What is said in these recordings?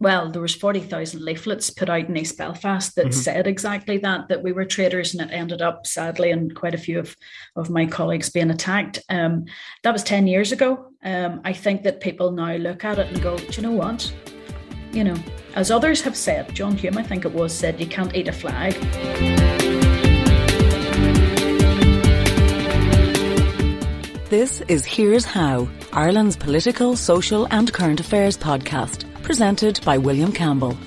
Well, there was 40,000 leaflets put out in East Belfast that Hmm. said exactly that we were traitors, and it ended up sadly in quite a few of my colleagues being attacked. That was 10 years ago. I think that people now look at it and go, do you know what? You know, as others have said, John Hume, I think it was, said, you can't eat a flag. This is Here's How, Ireland's political, social and current affairs podcast, presented by William Campbell.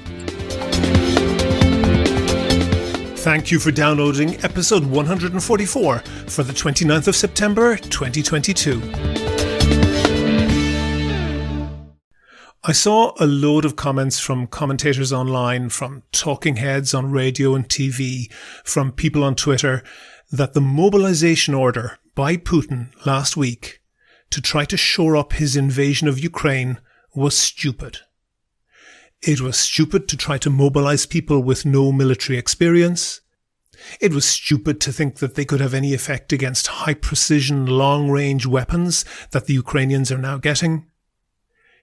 Thank you for downloading episode 144 for the 29th of September 2022. I saw a load of comments from commentators online, from talking heads on radio and TV, from people on Twitter, that the mobilization order by Putin last week to try to shore up his invasion of Ukraine was stupid. It was stupid to try to mobilize people with no military experience. It was stupid to think that they could have any effect against high-precision, long-range weapons that the Ukrainians are now getting.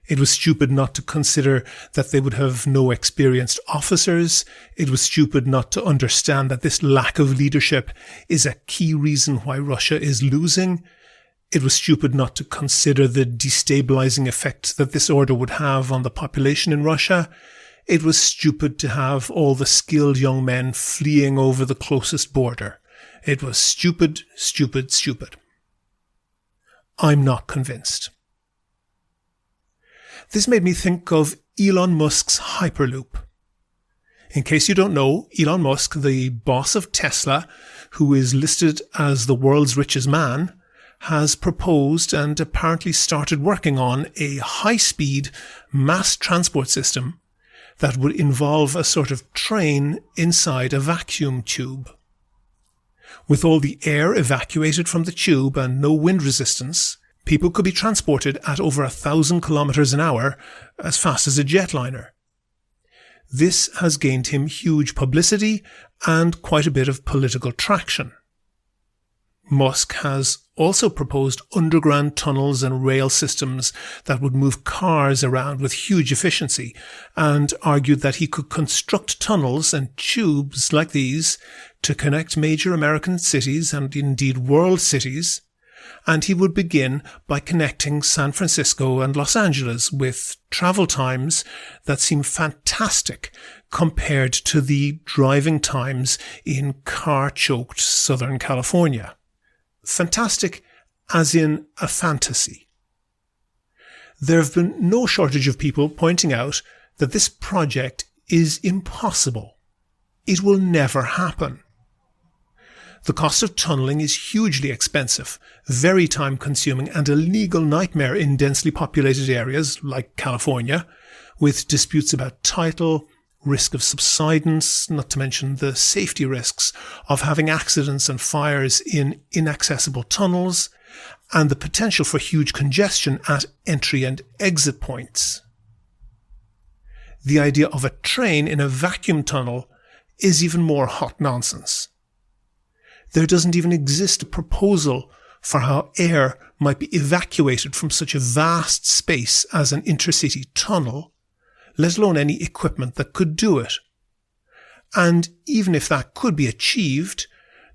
It was stupid not to consider that they would have no experienced officers. It was stupid not to understand that this lack of leadership is a key reason why Russia is losing. It was stupid not to consider the destabilizing effect that this order would have on the population in Russia. It was stupid to have all the skilled young men fleeing over the closest border. It was stupid, stupid, stupid. I'm not convinced. This made me think of Elon Musk's Hyperloop. In case you don't know, Elon Musk, the boss of Tesla, who is listed as the world's richest man, has proposed and apparently started working on a high-speed mass transport system that would involve a sort of train inside a vacuum tube. With all the air evacuated from the tube and no wind resistance, people could be transported at over 1,000 kilometers an hour, as fast as a jetliner. This has gained him huge publicity and quite a bit of political traction. Musk has also proposed underground tunnels and rail systems that would move cars around with huge efficiency, and argued that he could construct tunnels and tubes like these to connect major American cities and indeed world cities. And he would begin by connecting San Francisco and Los Angeles with travel times that seem fantastic compared to the driving times in car-choked Southern California. Fantastic as in a fantasy. There have been no shortage of people pointing out that this project is impossible. It will never happen. The cost of tunnelling is hugely expensive, very time-consuming and a legal nightmare in densely populated areas like California, with disputes about title, risk of subsidence, not to mention the safety risks of having accidents and fires in inaccessible tunnels, and the potential for huge congestion at entry and exit points. The idea of a train in a vacuum tunnel is even more hot nonsense. There doesn't even exist a proposal for how air might be evacuated from such a vast space as an intercity tunnel, let alone any equipment that could do it. And even if that could be achieved,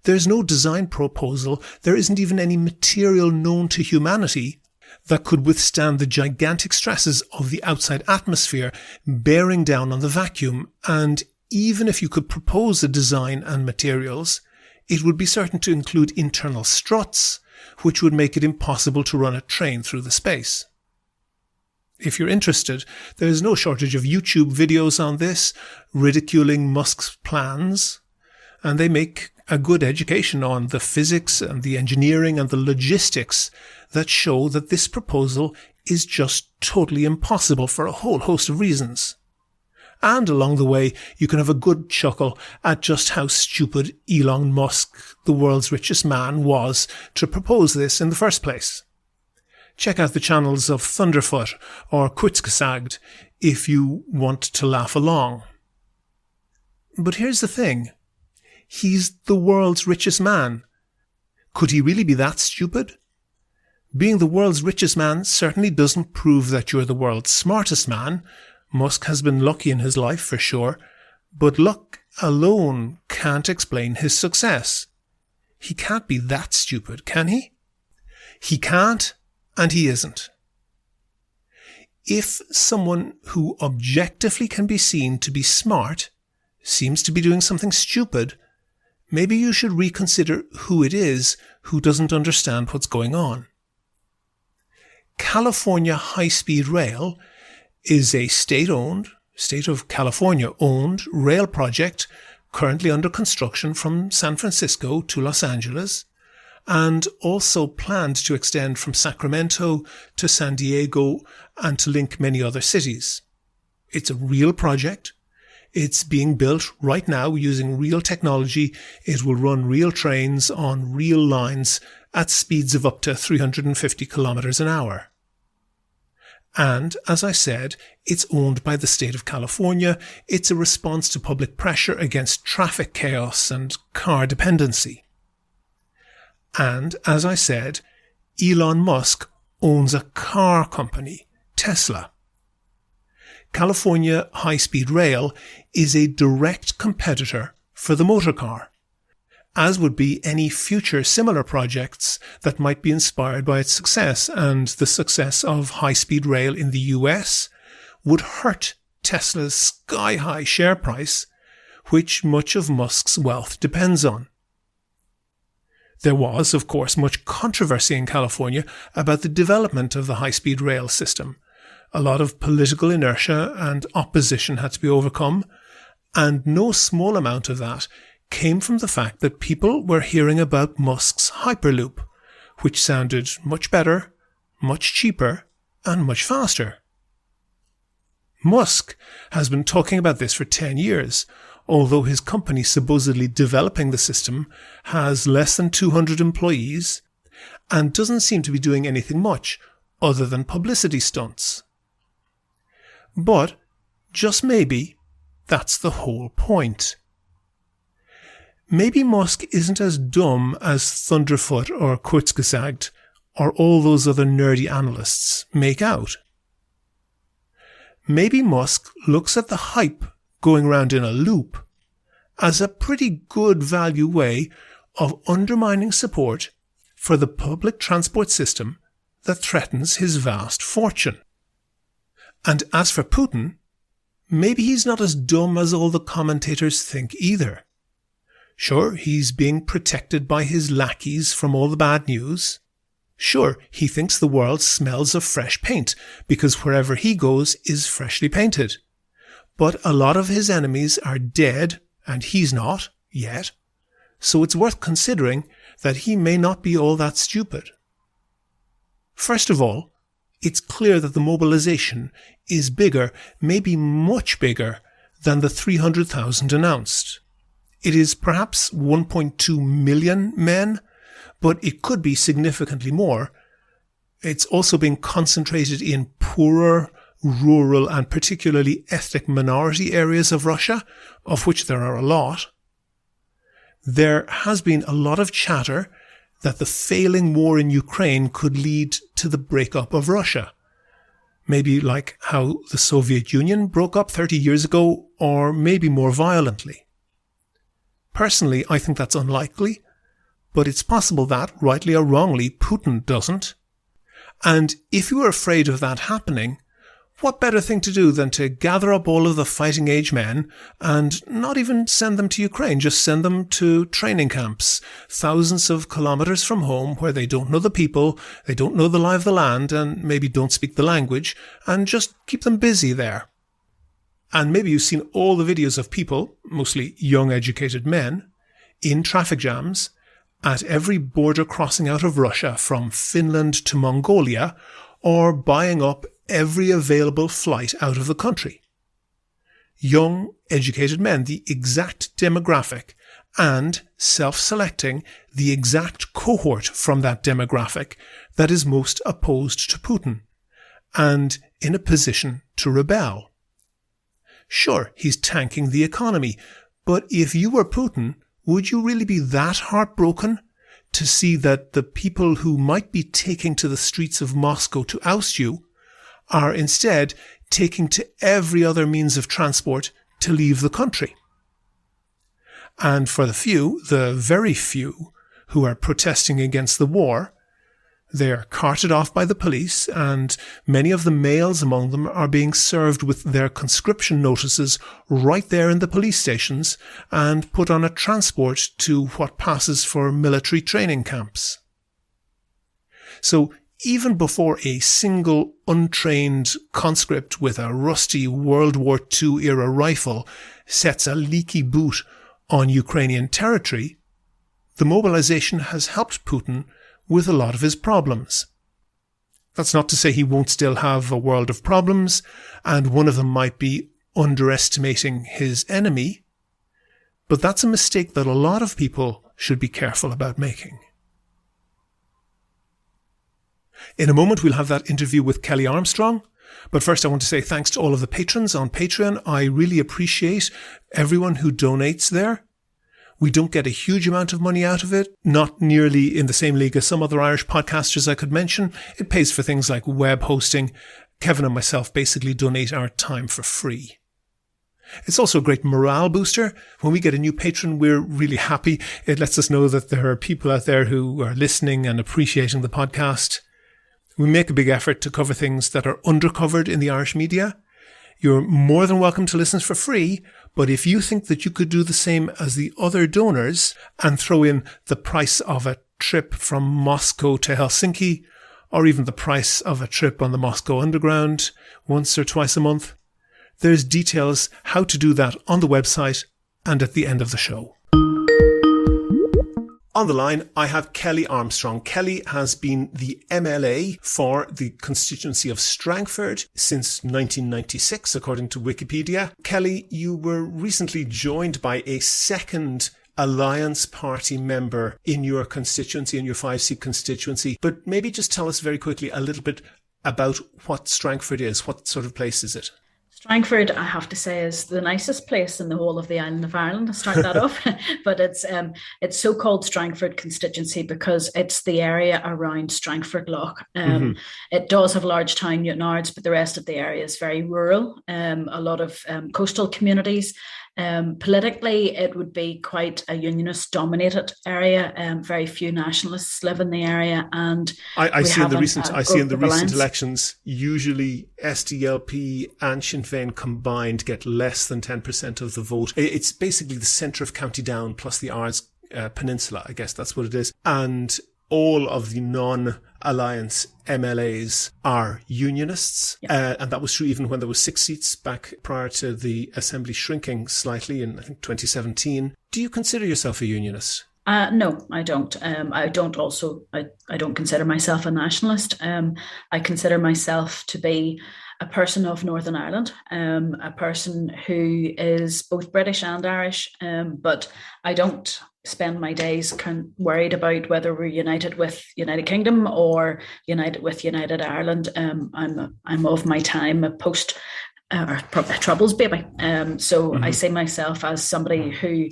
there's no design proposal, there isn't even any material known to humanity that could withstand the gigantic stresses of the outside atmosphere bearing down on the vacuum. And even if you could propose a design and materials, it would be certain to include internal struts, which would make it impossible to run a train through the space. If you're interested, there is no shortage of YouTube videos on this, ridiculing Musk's plans, and they make a good education on the physics and the engineering and the logistics that show that this proposal is just totally impossible for a whole host of reasons. And along the way, you can have a good chuckle at just how stupid Elon Musk, the world's richest man, was to propose this in the first place. Check out the channels of Thunderfoot or Kurzgesagt if you want to laugh along. But here's the thing. He's the world's richest man. Could he really be that stupid? Being the world's richest man certainly doesn't prove that you're the world's smartest man, Musk has been lucky in his life for sure, but luck alone can't explain his success. He can't be that stupid, can he? He can't, and he isn't. If someone who objectively can be seen to be smart seems to be doing something stupid, maybe you should reconsider who it is who doesn't understand what's going on. California High-Speed Rail is a state-owned, State of California-owned rail project currently under construction from San Francisco to Los Angeles, and also planned to extend from Sacramento to San Diego and to link many other cities. It's a real project. It's being built right now using real technology. It will run real trains on real lines at speeds of up to 350 kilometers an hour. And, as I said, it's owned by the state of California. It's a response to public pressure against traffic chaos and car dependency. And, as I said, Elon Musk owns a car company, Tesla. California High-Speed Rail is a direct competitor for the motor car, as would be any future similar projects that might be inspired by its success, and the success of high-speed rail in the US would hurt Tesla's sky-high share price, which much of Musk's wealth depends on. There was, of course, much controversy in California about the development of the high-speed rail system. A lot of political inertia and opposition had to be overcome, and no small amount of that came from the fact that people were hearing about Musk's Hyperloop, which sounded much better, much cheaper, and much faster. Musk has been talking about this for 10 years, although his company supposedly developing the system has less than 200 employees and doesn't seem to be doing anything much other than publicity stunts. But, just maybe, that's the whole point. Maybe Musk isn't as dumb as Thunderfoot or Kurzgesagt or all those other nerdy analysts make out. Maybe Musk looks at the hype going round in a loop as a pretty good value way of undermining support for the public transport system that threatens his vast fortune. And as for Putin, maybe he's not as dumb as all the commentators think either. Sure, he's being protected by his lackeys from all the bad news. Sure, he thinks the world smells of fresh paint because wherever he goes is freshly painted. But a lot of his enemies are dead and he's not, yet. So it's worth considering that he may not be all that stupid. First of all, it's clear that the mobilization is bigger, maybe much bigger, than the 300,000 announced. It is perhaps 1.2 million men, but it could be significantly more. It's also being concentrated in poorer, rural and particularly ethnic minority areas of Russia, of which there are a lot. There has been a lot of chatter that the failing war in Ukraine could lead to the breakup of Russia. Maybe like how the Soviet Union broke up 30 years ago, or maybe more violently. Personally, I think that's unlikely, but it's possible that, rightly or wrongly, Putin doesn't. And if you are afraid of that happening, what better thing to do than to gather up all of the fighting age men and not even send them to Ukraine, just send them to training camps, thousands of kilometers from home where they don't know the people, they don't know the lie of the land and maybe don't speak the language, and just keep them busy there. And maybe you've seen all the videos of people, mostly young educated men, in traffic jams at every border crossing out of Russia from Finland to Mongolia, or buying up every available flight out of the country. Young, educated men, the exact demographic, and self-selecting the exact cohort from that demographic that is most opposed to Putin, and in a position to rebel. Sure, he's tanking the economy, but if you were Putin, would you really be that heartbroken to see that the people who might be taking to the streets of Moscow to oust you are instead taking to every other means of transport to leave the country. And for the very few who are protesting against the war, they're carted off by the police, and many of the males among them are being served with their conscription notices right there in the police stations and put on a transport to what passes for military training camps. So even before a single untrained conscript with a rusty World War II era rifle sets a leaky boot on Ukrainian territory, the mobilization has helped Putin with a lot of his problems. That's not to say he won't still have a world of problems, and one of them might be underestimating his enemy, but that's a mistake that a lot of people should be careful about making. In a moment, we'll have that interview with Kelly Armstrong. But first, I want to say thanks to all of the patrons on Patreon. I really appreciate everyone who donates there. We don't get a huge amount of money out of it, not nearly in the same league as some other Irish podcasters I could mention. It pays for things like web hosting. Kevin and myself basically donate our time for free. It's also a great morale booster. When we get a new patron, we're really happy. It lets us know that there are people out there who are listening and appreciating the podcast. We make a big effort to cover things that are undercovered in the Irish media. You're more than welcome to listen for free, but if you think that you could do the same as the other donors and throw in the price of a trip from Moscow to Helsinki, or even the price of a trip on the Moscow Underground once or twice a month, there's details how to do that on the website and at the end of the show. On the line, I have Kelly Armstrong. Kelly has been the MLA for the constituency of Strangford since 1996, according to Wikipedia. Kelly, you were recently joined by a second Alliance Party member in your constituency, in your 5-seat constituency. But maybe just tell us very quickly a little bit about what Strangford is. What sort of place is it? Strangford, I have to say, is the nicest place in the whole of the island of Ireland, to start that off. But it's so-called Strangford constituency because it's the area around Strangford Lough. It does have large town yards, but the rest of the area is very rural. A lot of coastal communities. Politically, it would be quite a unionist-dominated area. Very few nationalists live in the area, and I see in the recent elections, usually SDLP and Sinn Féin combined get less than 10% of the vote. It's basically the centre of County Down plus the Ards Peninsula. I guess that's what it is, and all of the non-alliance MLAs are unionists. Yeah. And that was true even when there was 6 seats back prior to the Assembly shrinking slightly in, I think, 2017. Do you consider yourself a unionist? No, I don't. I don't consider myself a nationalist. I consider myself to be a person of Northern Ireland, a person who is both British and Irish, but I don't spend my days worried about whether we're united with United Kingdom or united with United Ireland. I'm of my time a post Troubles baby. I see myself as somebody who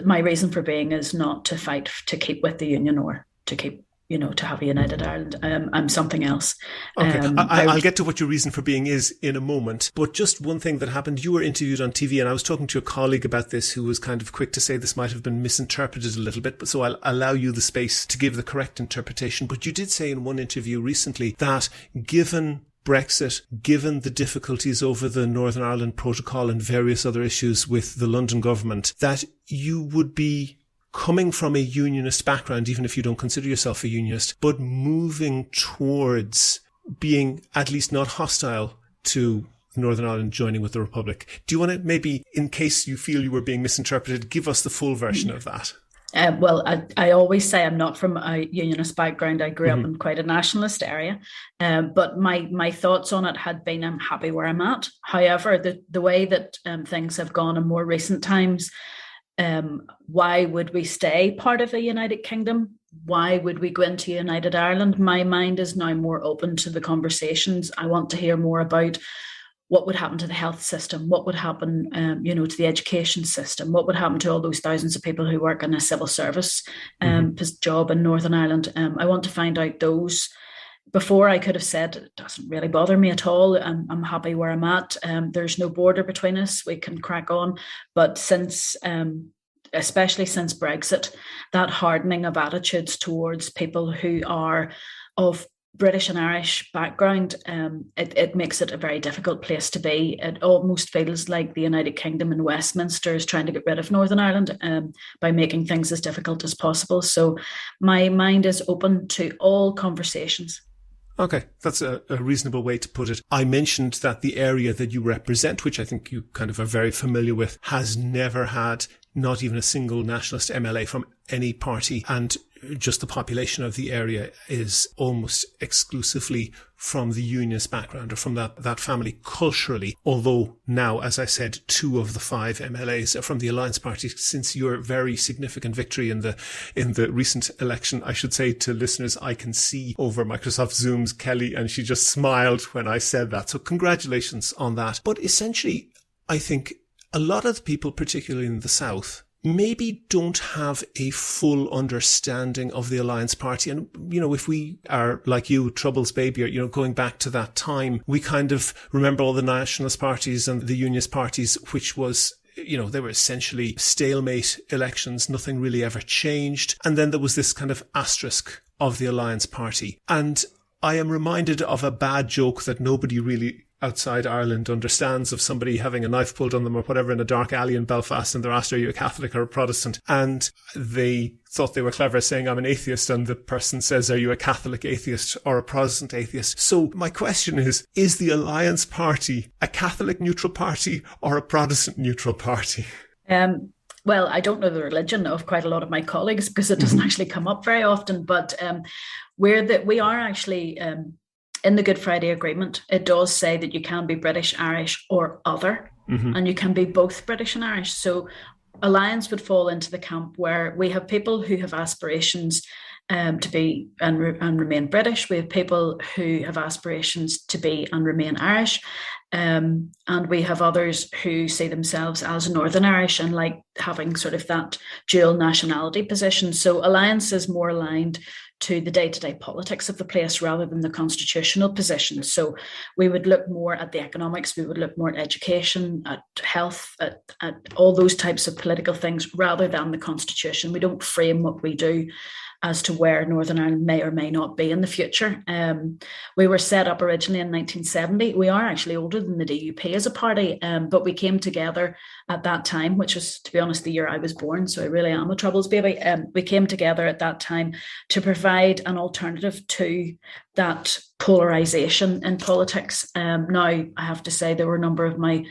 my reason for being is not to fight to keep with the Union or to keep, to have a United Ireland. I'm something else. Okay, I'll get to what your reason for being is in a moment. But just one thing that happened, you were interviewed on TV and I was talking to a colleague about this who was kind of quick to say this might have been misinterpreted a little bit, but so I'll allow you the space to give the correct interpretation. But you did say in one interview recently that given Brexit, given the difficulties over the Northern Ireland Protocol and various other issues with the London government, that you would be coming from a unionist background, even if you don't consider yourself a unionist, but moving towards being at least not hostile to Northern Ireland joining with the Republic. Do you want to maybe, in case you feel you were being misinterpreted, give us the full version of that? Well, I always say I'm not from a unionist background. I grew up in quite a nationalist area, but my thoughts on it had been I'm happy where I'm at. However, the way that things have gone in more recent times, why would we stay part of a United Kingdom? Why would we go into United Ireland? My mind is now more open to the conversations. I want to hear more about what would happen to the health system, what would happen, to the education system, what would happen to all those thousands of people who work in a civil service job in Northern Ireland. I want to find out those Before I could have said, it doesn't really bother me at all. I'm happy where I'm at. There's no border between us. We can crack on. But especially since Brexit, that hardening of attitudes towards people who are of British and Irish background, it makes it a very difficult place to be. It almost feels like the United Kingdom and Westminster is trying to get rid of Northern Ireland by making things as difficult as possible. So my mind is open to all conversations. Okay, that's a reasonable way to put it. I mentioned that the area that you represent, which I think you kind of are very familiar with, has never had not even a single nationalist MLA from any party, and just the population of the area is almost exclusively from the unionist background or from that family culturally. Although now, as I said, 2 of the 5 MLAs are from the Alliance Party. Since your very significant victory in the recent election, I should say to listeners, I can see over Microsoft Zoom's Kelly, and she just smiled when I said that. So congratulations on that. But essentially, I think a lot of the people, particularly in the South, maybe don't have a full understanding of the Alliance Party. And, if we are like you, Troubles baby, or, going back to that time, we kind of remember all the nationalist parties and the unionist parties, which was, they were essentially stalemate elections. Nothing really ever changed. And then there was this kind of asterisk of the Alliance Party. And I am reminded of a bad joke that nobody really outside Ireland understands, of somebody having a knife pulled on them or whatever in a dark alley in Belfast, and they're asked, are you a Catholic or a Protestant? And they thought they were clever saying, I'm an atheist, and the person says, are you a Catholic atheist or a Protestant atheist? So my question is the Alliance Party a Catholic neutral party or a Protestant neutral party? Well, I don't know the religion of quite a lot of my colleagues because it doesn't actually come up very often, but we are actually in the Good Friday Agreement. It does say that you can be British, Irish or other, and you can be both British and Irish. So Alliance would fall into the camp where we have people who have aspirations to be and remain British. We have people who have aspirations to be and remain Irish. And we have others who see themselves as Northern Irish and like having sort of that dual nationality position. So Alliance is more aligned to the day-to-day politics of the place rather than the constitutional position. So we would look more at the economics, we would look more at education, at health, at all those types of political things rather than the constitution. We don't frame what we do as to where Northern Ireland may or may not be in the future. We were set up originally in 1970. We are actually older than the DUP as a party, but we came together at that time, which was, to be honest, the year I was born, so I really am a Troubles baby. We came together at that time to provide an alternative to that polarisation in politics. Now, I have to say there were a number of my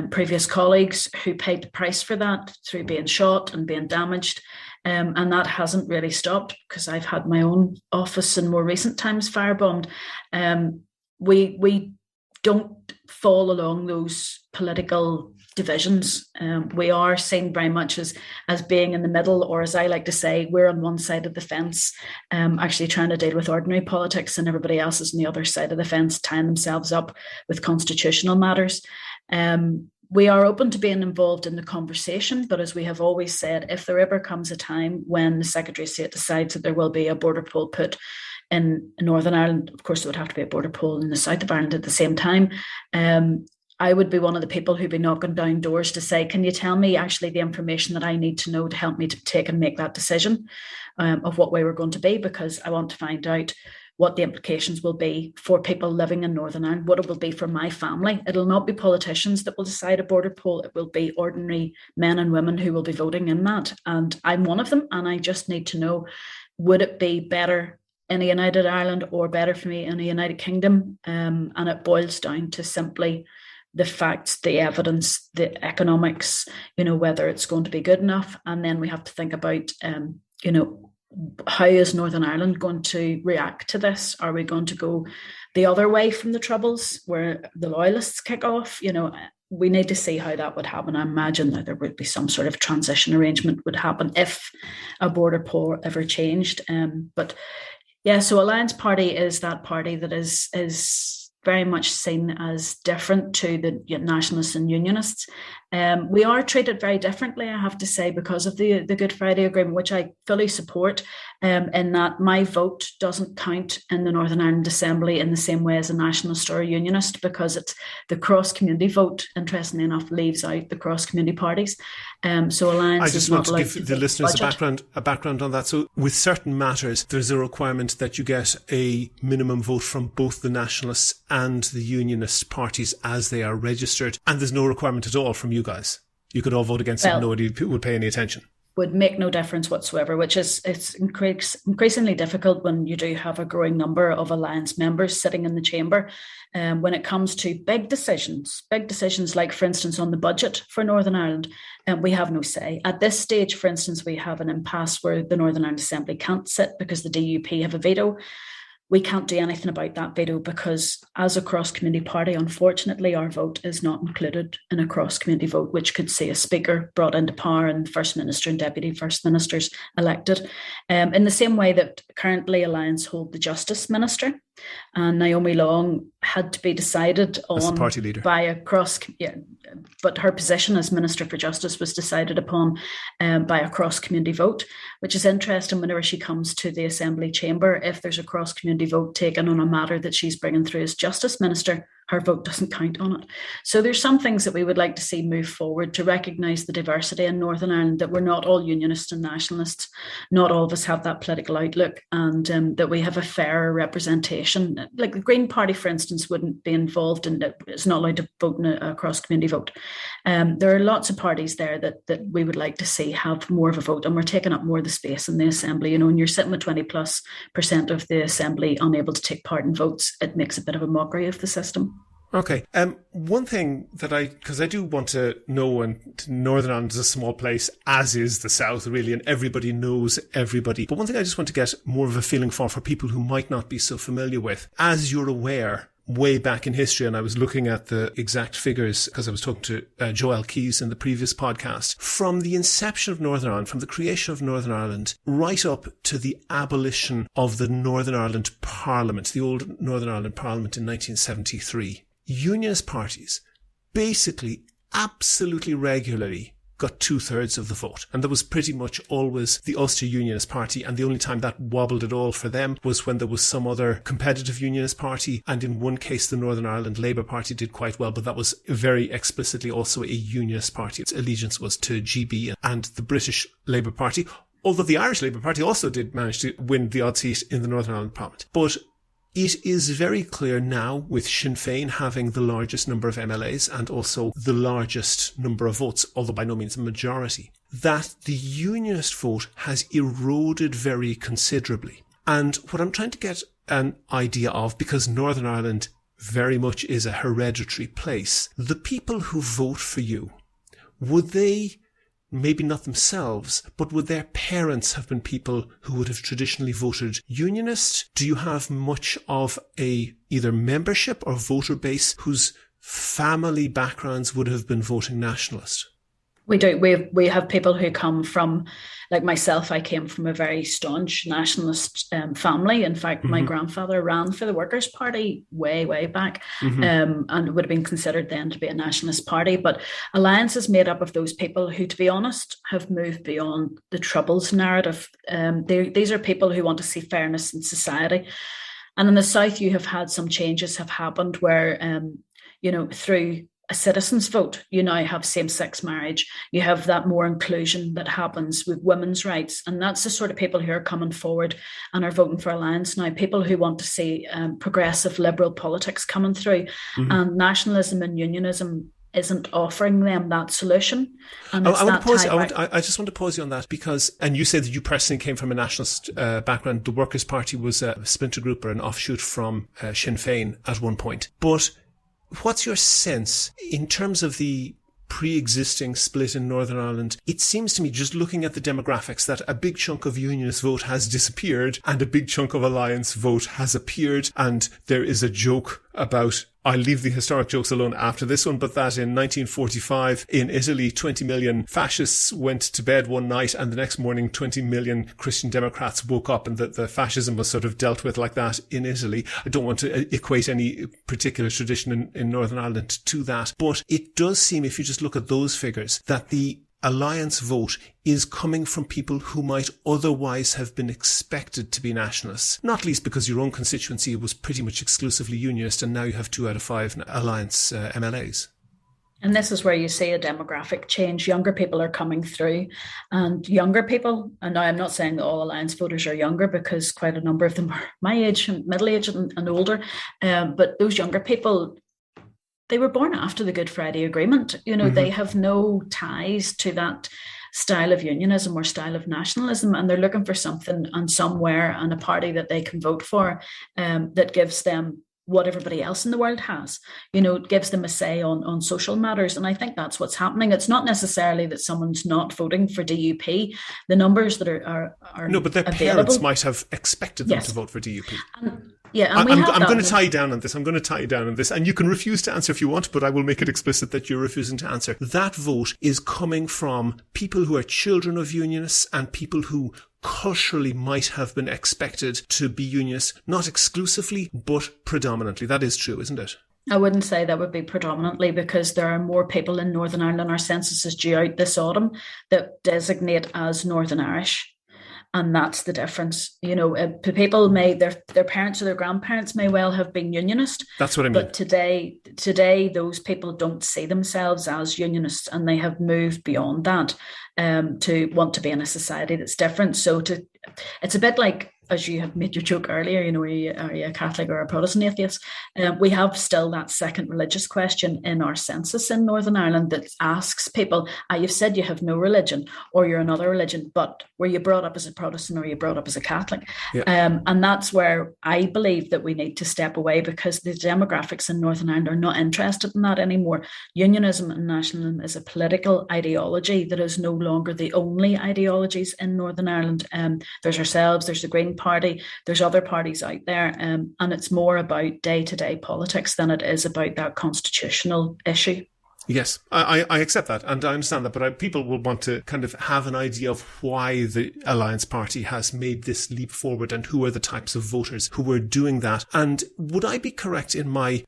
previous colleagues who paid the price for that through being shot and being damaged. And that hasn't really stopped because I've had my own office in more recent times firebombed. We don't fall along those political divisions. We are seen very much as being in the middle, or as I like to say, we're on one side of the fence, actually trying to deal with ordinary politics, and everybody else is on the other side of the fence, tying themselves up with constitutional matters. We are open to being involved in the conversation, but as we have always said, if there ever comes a time when the Secretary of State decides that there will be a border poll put in Northern Ireland, of course there would have to be a border poll in the south of Ireland at the same time, I would be one of the people who'd be knocking down doors to say, can you tell me actually the information that I need to know to help me to take and make that decision of what way we're going to be, because I want to find out what the implications will be for people living in Northern Ireland, what it will be for my family. It'll not be politicians that will decide a border poll. It will be ordinary men and women who will be voting in that. And I'm one of them. And I just need to know, would it be better in a United Ireland or better for me in a United Kingdom? And it boils down to simply the facts, the evidence, the economics, whether it's going to be good enough. And then we have to think about, how is Northern Ireland going to react to this? Are we going to go the other way from the Troubles where the loyalists kick off? We need to see how that would happen. I imagine that there would be some sort of transition arrangement would happen if a border poll ever changed. But yeah, so Alliance Party is that party that is very much seen as different to the nationalists and unionists. We are treated very differently, I have to say, because of the Good Friday Agreement, which I fully support, in that my vote doesn't count in the Northern Ireland Assembly in the same way as a nationalist or a unionist, because it's the cross-community vote, interestingly enough, leaves out the cross-community parties. So Alliance is not allowed to give the listeners a background on that. So with certain matters, there's a requirement that you get a minimum vote from both the nationalists and the unionist parties as they are registered, and there's no requirement at all from you guys. You could all vote against it and nobody would pay any attention. Would make no difference whatsoever, which is it's increasingly difficult when you do have a growing number of Alliance members sitting in the chamber. When it comes to big decisions like, for instance, on the budget for Northern Ireland, we have no say. At this stage, for instance, we have an impasse where the Northern Ireland Assembly can't sit because the DUP have a veto. We can't do anything about that veto because as a cross-community party, unfortunately, our vote is not included in a cross-community vote, which could see a speaker brought into power and First Minister and Deputy First Ministers elected. In the same way that currently Alliance hold the Justice Minister, and Naomi Long had to be decided on party leader by a but her position as Minister for Justice was decided upon by a cross-community vote, which is interesting. Whenever she comes to the Assembly chamber, if there's a cross-community vote taken on a matter that she's bringing through as Justice Minister, her vote doesn't count on it. So there's some things that we would like to see move forward to recognise the diversity in Northern Ireland, that we're not all unionists and nationalists, not all of us have that political outlook, and that we have a fairer representation. Like the Green Party, for instance, wouldn't be involved in it, it's not allowed to vote in a cross-community vote. There are lots of parties there that we would like to see have more of a vote, and we're taking up more of the space in the Assembly. You know, when you're sitting with 20+% of the Assembly unable to take part in votes, it makes a bit of a mockery of the system. Okay. One thing that because I do want to know, and Northern Ireland is a small place, as is the South, really, and everybody knows everybody. But one thing I just want to get more of a feeling for people who might not be so familiar with, as you're aware, way back in history, and I was looking at the exact figures because I was talking to Joel Keyes in the previous podcast, from the inception of Northern Ireland, from the creation of Northern Ireland, right up to the abolition of the Northern Ireland Parliament, the old Northern Ireland Parliament in 1973, unionist parties basically absolutely regularly got 2/3 of the vote. And that was pretty much always the Ulster Unionist Party. And the only time that wobbled at all for them was when there was some other competitive unionist party. And in one case, the Northern Ireland Labour Party did quite well, but that was very explicitly also a unionist party. Its allegiance was to GB and the British Labour Party, although the Irish Labour Party also did manage to win the odd seat in the Northern Ireland Parliament. But it is very clear now, with Sinn Féin having the largest number of MLAs and also the largest number of votes, although by no means a majority, that the unionist vote has eroded very considerably. And what I'm trying to get an idea of, because Northern Ireland very much is a hereditary place, the people who vote for you, would they, maybe not themselves, but would their parents have been people who would have traditionally voted unionist? Do you have much of a either membership or voter base whose family backgrounds would have been voting nationalist? We do. We have people who come from, like myself, I came from a very staunch nationalist family. In fact, my grandfather ran for the Workers' Party way back, and it would have been considered then to be a nationalist party. But Alliance is made up of those people who, to be honest, have moved beyond the Troubles narrative. These are people who want to see fairness in society. And in the South, you have had some changes have happened where, through a citizen's vote, you now have same-sex marriage. You have that more inclusion that happens with women's rights. And that's the sort of people who are coming forward and are voting for Alliance now, people who want to see progressive liberal politics coming through. And nationalism and unionism isn't offering them that solution. And I just want to pause you on that because, and you said that you personally came from a nationalist background. The Workers' Party was a splinter group or an offshoot from Sinn Féin at one point. But what's your sense in terms of the pre-existing split in Northern Ireland? It seems to me, just looking at the demographics, that a big chunk of unionist vote has disappeared and a big chunk of Alliance vote has appeared. And there is a joke about, I'll leave the historic jokes alone after this one, but that in 1945 in Italy, 20 million fascists went to bed one night and the next morning 20 million Christian Democrats woke up, and that the fascism was sort of dealt with like that in Italy. I don't want to equate any particular tradition in Northern Ireland to that, but it does seem, if you just look at those figures, that the alliance vote is coming from people who might otherwise have been expected to be nationalists, not least because your own constituency was pretty much exclusively unionist, and now you have 2 out of 5 alliance MLAs. And this is where you see a demographic change. Younger people are coming through, and younger people, and now I'm not saying that all alliance voters are younger, because quite a number of them are my age, middle age and older, but those younger people, they were born after the Good Friday Agreement. They have no ties to that style of unionism or style of nationalism, and they're looking for something and somewhere and a party that they can vote for that gives them what everybody else in the world has. It gives them a say on social matters. And I think that's what's happening. It's not necessarily that someone's not voting for DUP. The numbers that are no, but their available, parents might have expected them to vote for DUP. And I'm going to tie you down on this. And you can refuse to answer if you want, but I will make it explicit that you're refusing to answer. That vote is coming from people who are children of unionists and people who culturally might have been expected to be unionists, not exclusively, but predominantly. That is true, isn't it? I wouldn't say that would be predominantly, because there are more people in Northern Ireland. Our census is due out this autumn that designate as Northern Irish. And that's the difference. People their parents or their grandparents may well have been unionist. That's what I mean. But today, those people don't see themselves as unionists, and they have moved beyond that to want to be in a society that's different. So it's a bit like, as you have made your joke earlier, are you a Catholic or a Protestant atheist? We have still that second religious question in our census in Northern Ireland that asks people, you've said you have no religion or you're another religion, but were you brought up as a Protestant or were you brought up as a Catholic? Yeah. And that's where I believe that we need to step away, because the demographics in Northern Ireland are not interested in that anymore. Unionism and nationalism is a political ideology that is no longer the only ideologies in Northern Ireland. There's ourselves, there's the Green Party, there's other parties out there, and it's more about day-to-day politics than it is about that constitutional issue. Yes, I accept that, and I understand that, but people will want to kind of have an idea of why the Alliance Party has made this leap forward and who are the types of voters who are doing that. And would I be correct in my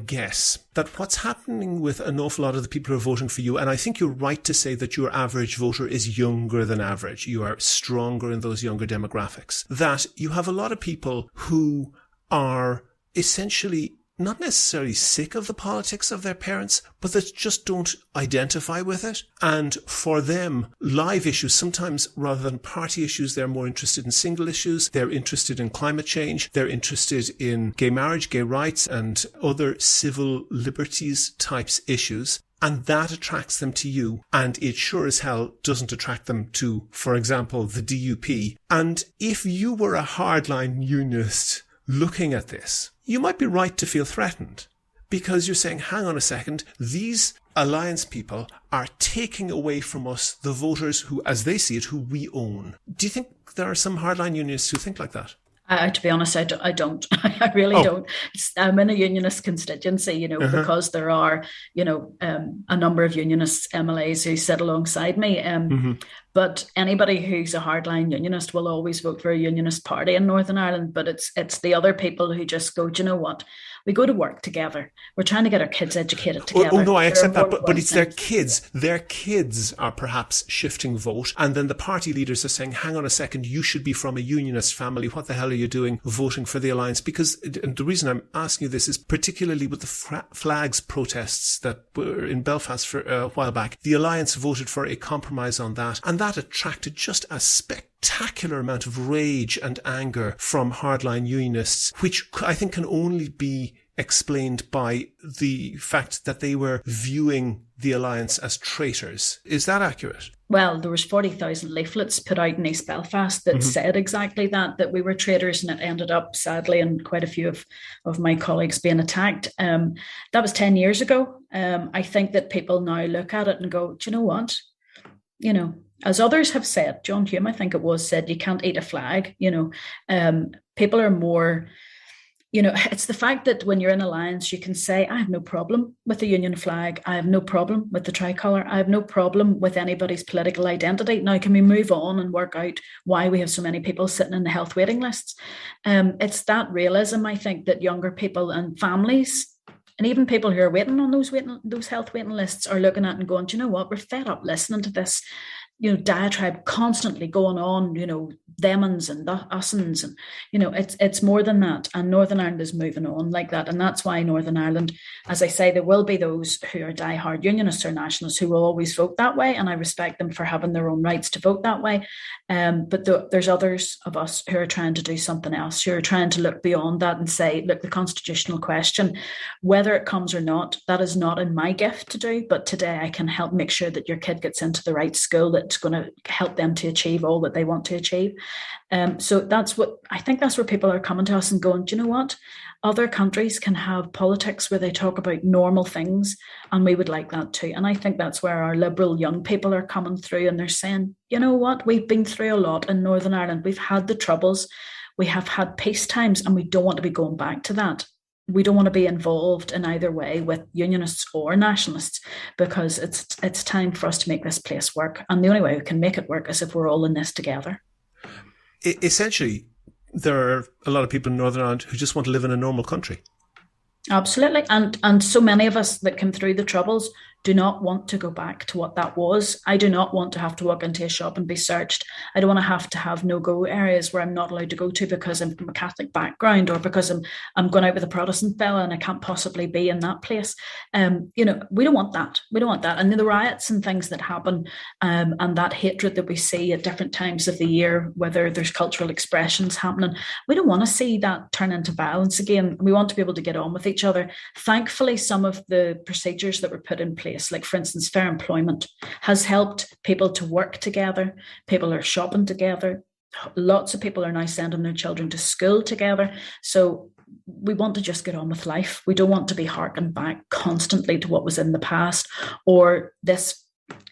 guess that what's happening with an awful lot of the people who are voting for you, and I think you're right to say that your average voter is younger than average, you are stronger in those younger demographics, that you have a lot of people who are essentially not necessarily sick of the politics of their parents, but that just don't identify with it. And for them, live issues, sometimes rather than party issues, they're more interested in single issues. They're interested in climate change. They're interested in gay marriage, gay rights, and other civil liberties types issues. And that attracts them to you. And it sure as hell doesn't attract them to, for example, the DUP. And if you were a hardline unionist looking at this, you might be right to feel threatened, because you're saying, hang on a second, these alliance people are taking away from us the voters who, as they see it, who we own. Do you think there are some hardline unionists who think like that? To be honest, I don't. I really don't. I'm in a unionist constituency, because there are, a number of unionist MLAs who sit alongside me. But anybody who's a hardline unionist will always vote for a unionist party in Northern Ireland. But it's the other people who just go, do you know what? We go to work together. We're trying to get our kids educated together. Oh no, I accept that, but it's their kids. Their kids are perhaps shifting vote, and then the party leaders are saying, hang on a second, you should be from a unionist family. What the hell are you doing voting for the Alliance? Because, and the reason I'm asking you this is particularly with the flags protests that were in Belfast for a while back. The Alliance voted for a compromise on that, and that attracted just a spectacular amount of rage and anger from hardline unionists, which I think can only be explained by the fact that they were viewing the Alliance as traitors. Is that accurate? Well, there was 40,000 leaflets put out in East Belfast that said exactly that we were traitors, and it ended up, sadly, in quite a few of my colleagues being attacked. That was 10 years ago. I think that people now look at it and go, do you know what? As others have said, John Hume, I think it was, said you can't eat a flag. People are more It's the fact that when you're in alliance, you can say, I have no problem with the union flag. I have no problem with the tricolour. I have no problem with anybody's political identity. Now, can we move on and work out why we have so many people sitting in the health waiting lists? It's that realism, I think, that younger people and families and even people who are waiting on those health waiting lists are looking at and going, do you know what? We're fed up listening to this diatribe constantly going on, themans and usans, and it's more than that. And Northern Ireland is moving on like that, and that's why Northern Ireland, as I say, there will be those who are diehard unionists or nationalists who will always vote that way, and I respect them for having their own rights to vote that way. But there's others of us who are trying to do something else, who are trying to look beyond that and say, look, the constitutional question, whether it comes or not, that is not in my gift to do, but today I can help make sure that your kid gets into the right school that's going to help them to achieve all that they want to achieve. So that's where people are coming to us and going, do you know what? Other countries can have politics where they talk about normal things, and we would like that too. And I think that's where our liberal young people are coming through, and they're saying, you know what? We've been through a lot in Northern Ireland. We've had the troubles. We have had peace times, and we don't want to be going back to that. We don't want to be involved in either way with unionists or nationalists, because it's time for us to make this place work. And the only way we can make it work is if we're all in this together. Essentially, there are a lot of people in Northern Ireland who just want to live in a normal country. Absolutely. And so many of us that came through the troubles do not want to go back to what that was. I do not want to have to walk into a shop and be searched. I don't want to have no-go areas where I'm not allowed to go to because I'm from a Catholic background, or because I'm going out with a Protestant fella and I can't possibly be in that place. We don't want that. We don't want that. And the riots and things that happen, and that hatred that we see at different times of the year, whether there's cultural expressions happening, we don't want to see that turn into violence again. We want to be able to get on with each other. Thankfully, some of the procedures that were put in place, like for instance, fair employment, has helped people to work together. People are shopping together. Lots of people are now sending their children to school together. So we want to just get on with life. We don't want to be harking back constantly to what was in the past, or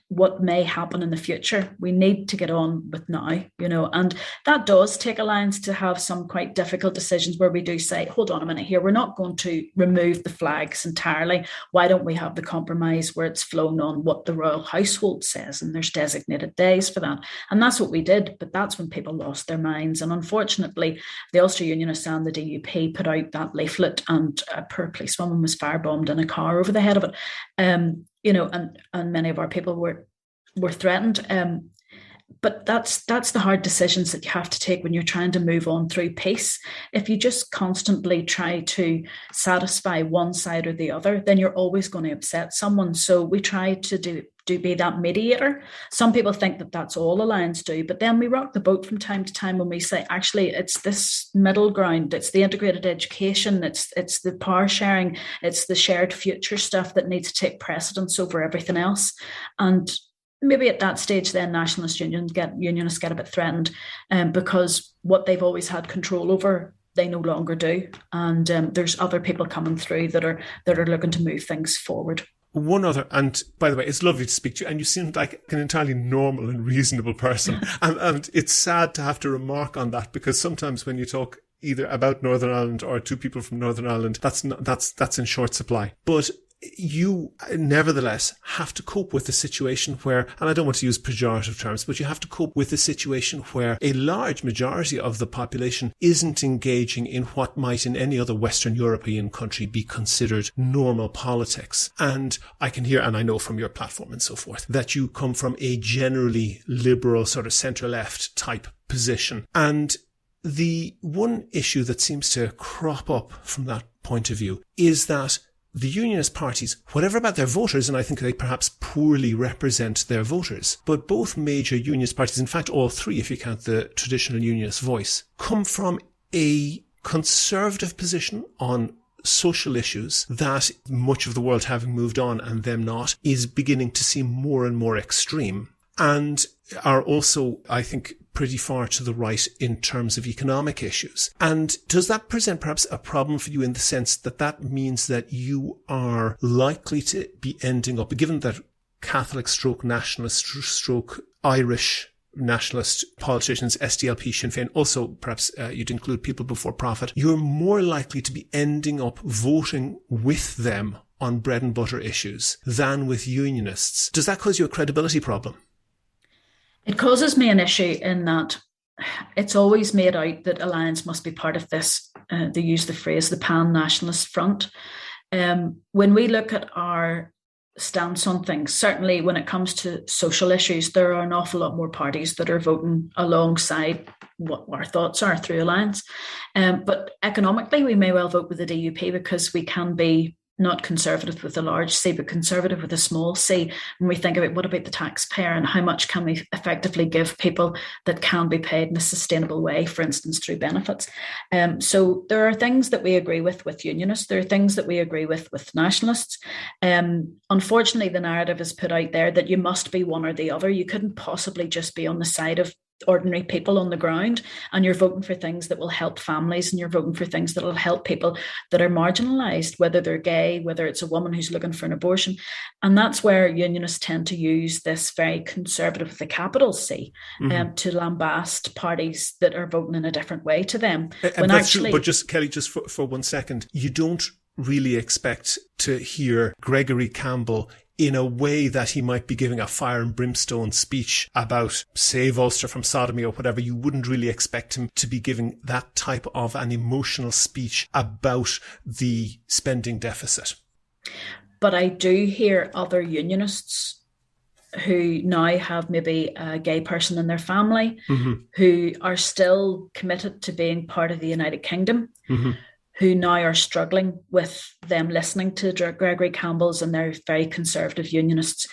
what may happen in the future. We need to get on with now, and that does take alliance to have some quite difficult decisions where we do say, hold on a minute here, we're not going to remove the flags entirely. Why don't we have the compromise where it's flown on what the royal household says, and there's designated days for that? And that's what we did, but that's when people lost their minds. And unfortunately, the Ulster Unionists and the DUP put out that leaflet, and a poor policewoman was firebombed in a car over the head of it. And many of our people were threatened. But that's the hard decisions that you have to take when you're trying to move on through peace. If you just constantly try to satisfy one side or the other, then you're always going to upset someone. So we try to be that mediator. Some people think that that's all alliance do, but then we rock the boat from time to time when we say, actually, it's this middle ground. It's the integrated education. It's the power sharing. It's the shared future stuff that needs to take precedence over everything else. And maybe at that stage, then nationalist unionists get a bit threatened, because what they've always had control over, they no longer do. And there's other people coming through that are looking to move things forward. One other, and by the way, it's lovely to speak to you, and you seem like an entirely normal and reasonable person. and it's sad to have to remark on that, because sometimes when you talk either about Northern Ireland or to people from Northern Ireland, that's in short supply. But you nevertheless have to cope with a situation where, and I don't want to use pejorative terms, but you have to cope with a situation where a large majority of the population isn't engaging in what might in any other Western European country be considered normal politics. And I can hear, and I know from your platform and so forth, that you come from a generally liberal sort of centre-left type position. And the one issue that seems to crop up from that point of view is that the unionist parties, whatever about their voters, and I think they perhaps poorly represent their voters, but both major unionist parties, in fact all three if you count the traditional unionist voice, come from a conservative position on social issues that, much of the world having moved on and them not, is beginning to seem more and more extreme, and are also, I think, pretty far to the right in terms of economic issues. And does that present perhaps a problem for you in the sense that that means that you are likely to be ending up, given that Catholic stroke nationalist stroke Irish nationalist politicians, SDLP, Sinn Féin, also perhaps you'd include People Before Profit, you're more likely to be ending up voting with them on bread and butter issues than with unionists. Does that cause you a credibility problem? It causes me an issue in that it's always made out that Alliance must be part of this. They use the phrase the pan-nationalist front. When we look at our stance on things, certainly when it comes to social issues, there are an awful lot more parties that are voting alongside what our thoughts are through Alliance. But economically, we may well vote with the DUP because we can be not conservative with a large C, but conservative with a small c. When we think about what about the taxpayer and how much can we effectively give people that can be paid in a sustainable way, for instance, through benefits. So there are things that we agree with unionists. There are things that we agree with nationalists. Unfortunately, the narrative is put out there that you must be one or the other. You couldn't possibly just be on the side of ordinary people on the ground, and you're voting for things that will help families, and you're voting for things that will help people that are marginalised, whether they're gay, whether it's a woman who's looking for an abortion. And that's where unionists tend to use this very conservative with a capital C to lambast parties that are voting in a different way to them. And that's true, but just Kelly, just for 1 second, you don't really expect to hear Gregory Campbell in a way that he might be giving a fire and brimstone speech about save Ulster from sodomy or whatever. You wouldn't really expect him to be giving that type of an emotional speech about the spending deficit. But I do hear other unionists who now have maybe a gay person in their family who are still committed to being part of the United Kingdom, who now are struggling with them listening to Gregory Campbell's, and they're very conservative unionists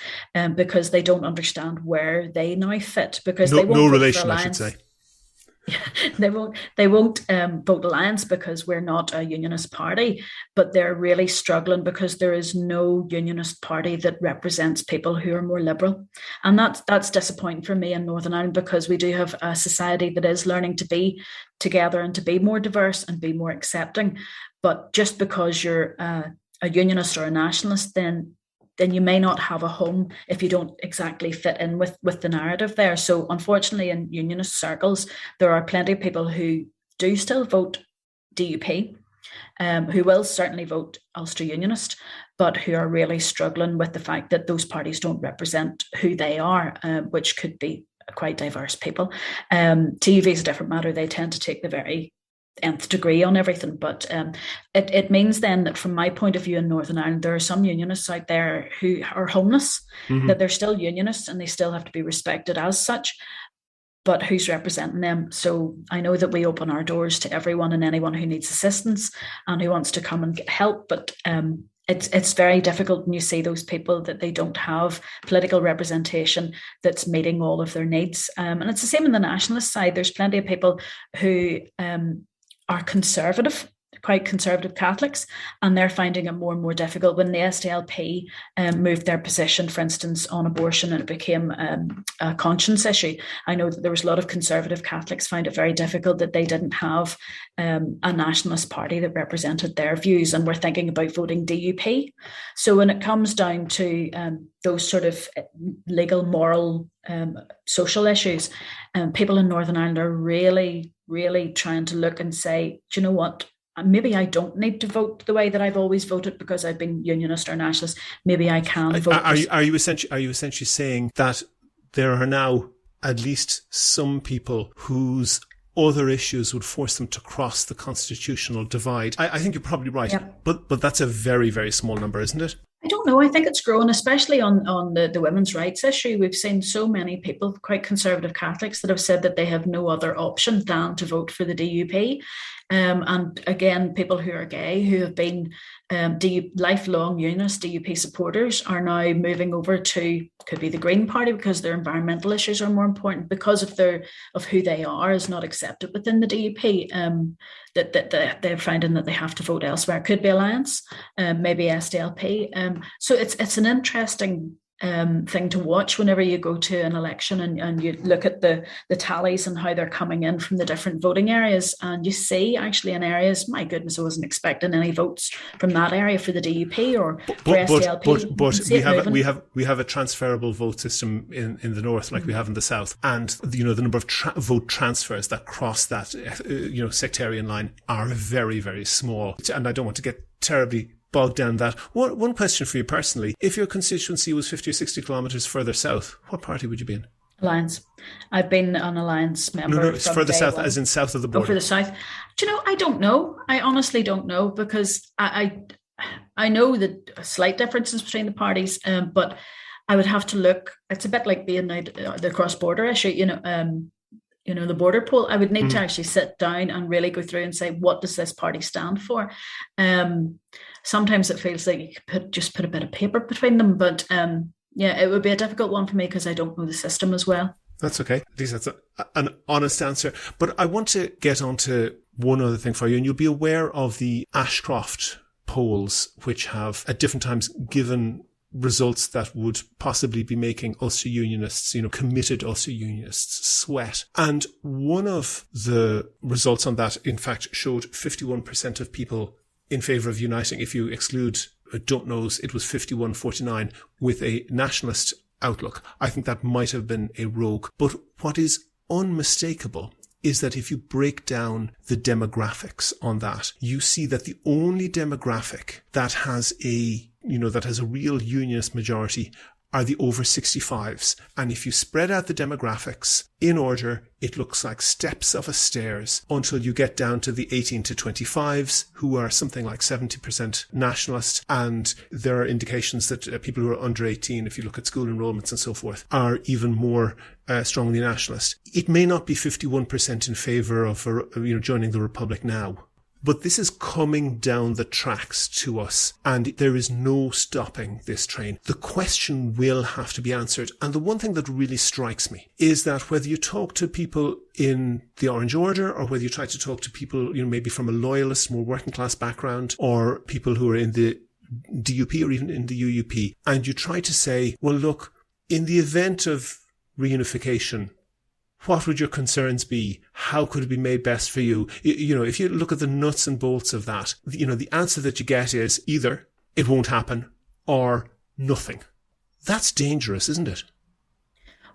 because they don't understand where they now fit. Because they won't no vote relation, for Alliance. I should say. They won't vote Alliance because we're not a unionist party, but they're really struggling because there is no unionist party that represents people who are more liberal. And that's disappointing for me in Northern Ireland, because we do have a society that is learning to be together and to be more diverse and be more accepting. But just because you're a unionist or a nationalist, then you may not have a home if you don't exactly fit in with the narrative there. So unfortunately, in unionist circles, there are plenty of people who do still vote DUP, who will certainly vote Ulster Unionist, but who are really struggling with the fact that those parties don't represent who they are, which could be quite diverse people. TUV is a different matter. They tend to take the very nth degree on everything, but it means then that from my point of view in Northern Ireland, there are some unionists out there who are homeless, that they're still unionists and they still have to be respected as such, but who's representing them? So I know that we open our doors to everyone and anyone who needs assistance and who wants to come and get help, but it's very difficult when you see those people that they don't have political representation that's meeting all of their needs. And it's the same on the nationalist side. There's plenty of people who are conservative, quite conservative Catholics, and they're finding it more and more difficult. When the SDLP moved their position, for instance, on abortion, and it became a conscience issue, I know that there was a lot of conservative Catholics found it very difficult that they didn't have a nationalist party that represented their views, and were thinking about voting DUP. So when it comes down to those sort of legal, moral, social issues, people in Northern Ireland are really trying to look and say, do you know what? Maybe I don't need to vote the way that I've always voted because I've been unionist or nationalist. Maybe I can vote. Are you essentially saying that there are now at least some people whose other issues would force them to cross the constitutional divide? I think you're probably right, yeah. But that's a very, very small number, isn't it? I don't know. I think it's grown, especially on the women's rights issue. We've seen so many people, quite conservative Catholics, that have said that they have no other option than to vote for the DUP. And again, people who are gay, who have been lifelong unionist DUP supporters, are now moving over to, could be the Green Party, because their environmental issues are more important, because of who they are is not accepted within the DUP. That they're finding that they have to vote elsewhere. It could be Alliance, maybe SDLP. So it's an interesting thing to watch whenever you go to an election and you look at the tallies and how they're coming in from the different voting areas. And you see actually in areas, my goodness, I wasn't expecting any votes from that area for the DUP or for SDLP. But we have a transferable vote system in the north like we have in the south. And, the number of vote transfers that cross that, sectarian line are very, very small. And I don't want to get terribly bogged down that. One question for you personally. If your constituency was 50 or 60 kilometres further south, what party would you be in? Alliance. I've been an Alliance member. No, it's further south, as in south of the border. Oh, for the south. Do you know, I don't know. I honestly don't know, because I know the slight differences between the parties, but I would have to look. It's a bit like being the cross-border issue, the border poll. I would need to actually sit down and really go through and say, what does this party stand for? Sometimes it feels like you could put a bit of paper between them, but it would be a difficult one for me because I don't know the system as well. That's okay. At least that's an honest answer. But I want to get on to one other thing for you, and you'll be aware of the Ashcroft polls, which have at different times given results that would possibly be making Ulster Unionists, committed Ulster Unionists sweat. And one of the results on that, in fact, showed 51% of people in favour of uniting. If you exclude don't knows, it was 51-49 with a nationalist outlook. I think that might have been a rogue. But what is unmistakable is that if you break down the demographics on that, you see that the only demographic that has a real unionist majority are the over 65s. And if you spread out the demographics in order, it looks like steps of a stairs until you get down to the 18 to 25s, who are something like 70% nationalist. And there are indications that people who are under 18, if you look at school enrollments and so forth, are even more strongly nationalist. It may not be 51% in favour of joining the Republic now, but this is coming down the tracks to us, and there is no stopping this train. The question will have to be answered. And the one thing that really strikes me is that whether you talk to people in the Orange Order, or whether you try to talk to people, maybe from a loyalist, more working class background, or people who are in the DUP or even in the UUP, and you try to say, well, look, in the event of reunification, what would your concerns be? How could it be made best for you? If you look at the nuts and bolts of that, the answer that you get is either it won't happen or nothing. That's dangerous, isn't it?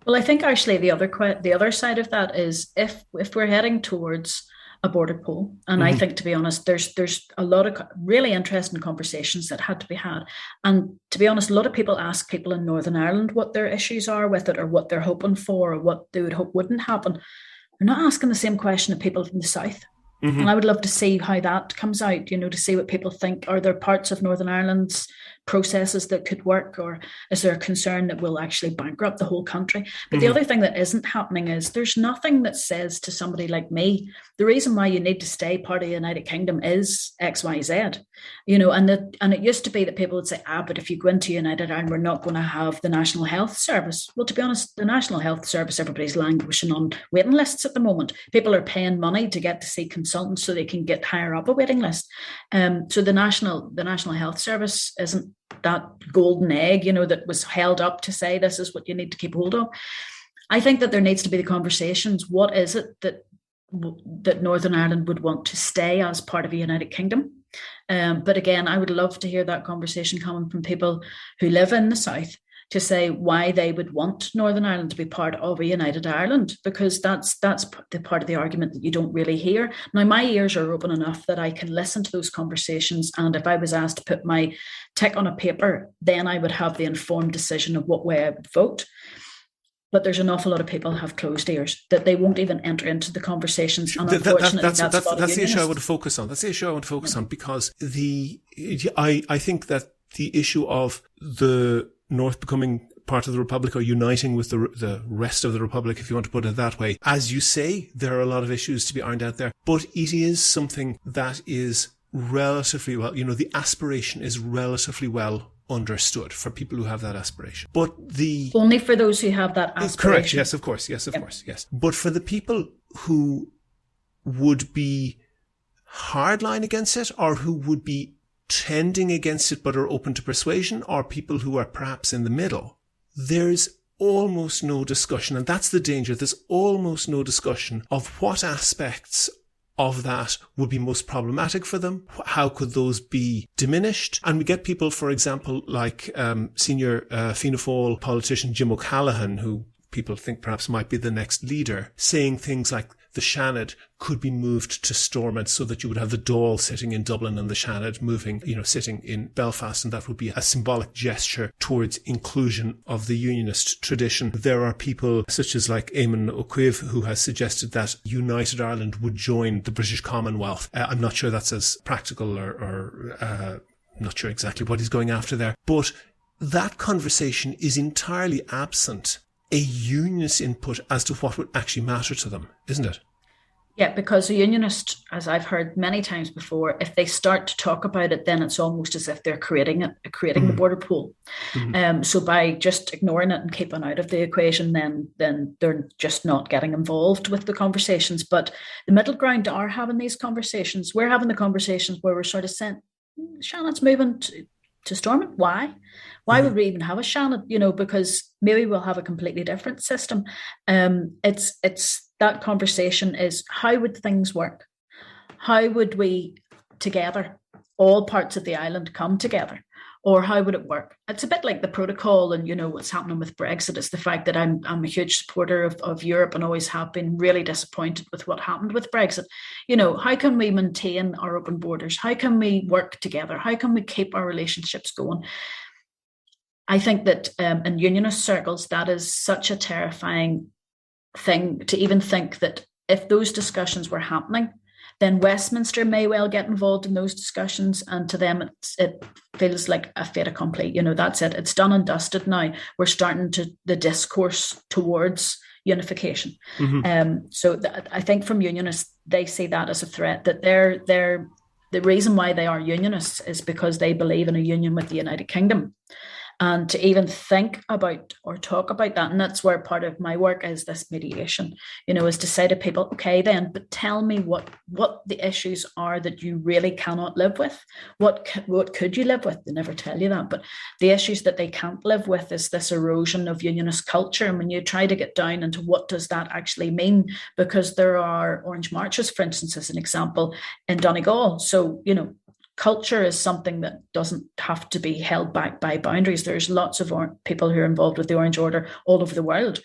Well, I think actually the other side of that is if we're heading towards a border poll, and I think, to be honest, there's a lot of really interesting conversations that had to be had. And to be honest, a lot of people ask people in Northern Ireland what their issues are with it, or what they're hoping for, or what they would hope wouldn't happen. They're not asking the same question of people from the South. And I would love to see how that comes out, to see what people think. Are there parts of Northern Ireland's processes that could work, or is there a concern that will actually bankrupt the whole country? But the other thing that isn't happening is there's nothing that says to somebody like me, the reason why you need to stay part of the United Kingdom is X, Y, Z. And it used to be that people would say, but if you go into United Ireland, we're not going to have the National Health Service. Well, to be honest, the National Health Service, everybody's languishing on waiting lists at the moment. People are paying money to get to see consultants so they can get higher up a waiting list. So the National Health Service isn't that golden egg, that was held up to say this is what you need to keep hold of. I think that there needs to be the conversations. What is it that Northern Ireland would want to stay as part of a United Kingdom? But again, I would love to hear that conversation coming from people who live in the South to say why they would want Northern Ireland to be part of a United Ireland, because that's the part of the argument that you don't really hear. Now, my ears are open enough that I can listen to those conversations, and if I was asked to put my tick on a paper, then I would have the informed decision of what way I would vote. But there's an awful lot of people who have closed ears, that they won't even enter into the conversations. And unfortunately, that's the issue I want to focus on. That's the issue I want to focus on, because I think that the issue of the North becoming part of the Republic, or uniting with the rest of the Republic, if you want to put it that way. As you say, there are a lot of issues to be ironed out there, but it is something that is relatively well, the aspiration is relatively well understood for people who have that aspiration. But only for those who have that aspiration. Correct, yes, of course, yes. But for the people who would be hardline against it, or who would be tending against it but are open to persuasion, or people who are perhaps in the middle, there's almost no discussion, and that's the danger. There's almost no discussion of what aspects of that would be most problematic for them. How could those be diminished? And we get people, for example, like senior Fianna Fáil politician Jim O'Callaghan, who people think perhaps might be the next leader, saying things like the Seanad could be moved to Stormont so that you would have the Dáil sitting in Dublin and the Seanad moving, sitting in Belfast, and that would be a symbolic gesture towards inclusion of the unionist tradition. There are people such as like Eamon O'Quiv who has suggested that United Ireland would join the British Commonwealth. I'm not sure that's as practical or not sure exactly what he's going after there. But that conversation is entirely absent a unionist input as to what would actually matter to them, isn't it? Yeah, because a unionist, as I've heard many times before, if they start to talk about it, then it's almost as if they're creating the border pool. So by just ignoring it and keeping out of the equation, then they're just not getting involved with the conversations. But the middle ground are having these conversations. We're having the conversations where we're sort of saying, Shannon's moving to Stormont. Why? Why would we even have a Seanad? Because maybe we'll have a completely different system. It's that conversation is, how would things work? How would we together, all parts of the island, come together? Or how would it work? It's a bit like the protocol and, what's happening with Brexit. It's the fact that I'm a huge supporter of Europe and always have been really disappointed with what happened with Brexit. How can we maintain our open borders? How can we work together? How can we keep our relationships going? I think that in unionist circles, that is such a terrifying thing to even think that if those discussions were happening, then Westminster may well get involved in those discussions, and to them it feels like a fait accompli. That's it. It's done and dusted now. We're starting the discourse towards unification. So I think from unionists, they see that as a threat, that the reason why they are unionists is because they believe in a union with the United Kingdom. And to even think about or talk about that, and that's where part of my work is this mediation, is to say to people, okay, then, but tell me what the issues are that you really cannot live with. What could you live with? They never tell you that. But the issues that they can't live with is this erosion of unionist culture. And when you try to get down into what does that actually mean, because there are Orange Marches, for instance, as an example, in Donegal. So, culture is something that doesn't have to be held back by boundaries. There's lots of people who are involved with the Orange Order all over the world.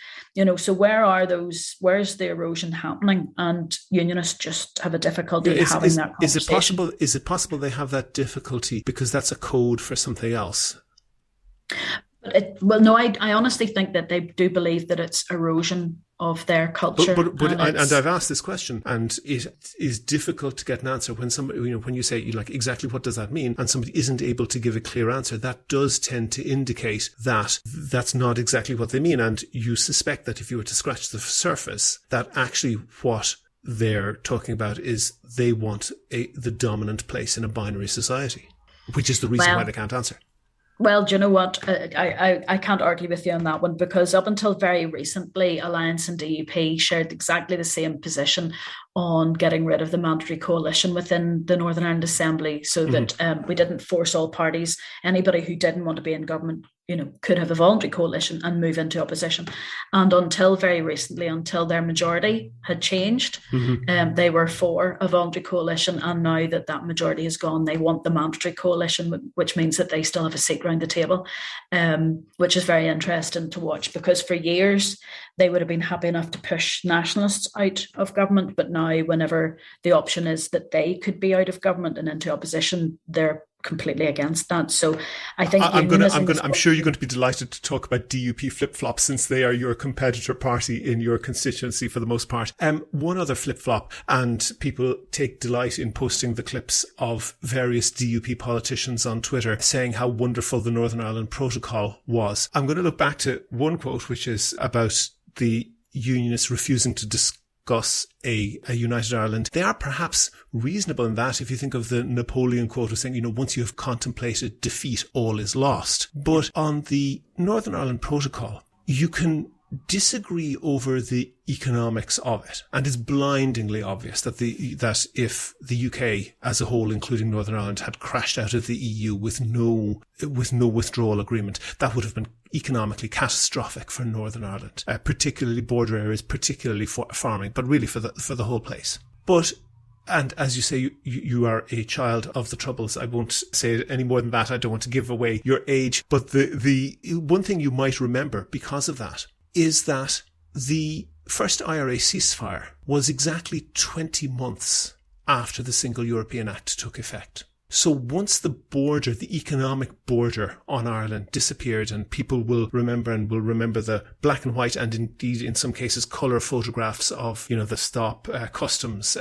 So where's the erosion happening? And unionists just have a difficulty having that conversation. Is it possible they have that difficulty because that's a code for something else? I honestly think that they do believe that it's erosion of their culture. But I've asked this question, and it is difficult to get an answer when somebody, when you say, exactly what does that mean, and somebody isn't able to give a clear answer. That does tend to indicate that that's not exactly what they mean, and you suspect that if you were to scratch the surface, that actually what they're talking about is they want the dominant place in a binary society, which is the reason why they can't answer. Well, do you know what? I can't argue with you on that one, because up until very recently, Alliance and DUP shared exactly the same position on getting rid of the mandatory coalition within the Northern Ireland Assembly, so that we didn't force all parties. Anybody who didn't want to be in government, could have a voluntary coalition and move into opposition. And until very recently, until their majority had changed, they were for a voluntary coalition. And now that majority is gone, they want the mandatory coalition, which means that they still have a seat around the table, which is very interesting to watch, because for years they would have been happy enough to push nationalists out of government. But now, whenever the option is that they could be out of government and into opposition, they're completely against that. So I think I'm sure you're going to be delighted to talk about DUP flip-flop, since they are your competitor party in your constituency for the most part. One other flip-flop, and people take delight in posting the clips of various DUP politicians on Twitter saying how wonderful the Northern Ireland Protocol was. I'm going to look back to one quote, which is about the unionists refusing to discuss a united Ireland. They are perhaps reasonable in that, if you think of the Napoleon quote of saying, once you have contemplated defeat, all is lost. But on the Northern Ireland Protocol, you can disagree over the economics of it, and it's blindingly obvious that if the UK as a whole, including Northern Ireland, had crashed out of the EU with no withdrawal agreement, that would have been economically catastrophic for Northern Ireland, particularly border areas, particularly for farming, but really for the whole place. And as you say, you are a child of the Troubles. I won't say any more than that. I don't want to give away your age. But the one thing you might remember because of that is that the first IRA ceasefire was exactly 20 months after the Single European Act took effect. So once the economic border on Ireland disappeared, and people will remember the black and white and indeed in some cases colour photographs of, the stop customs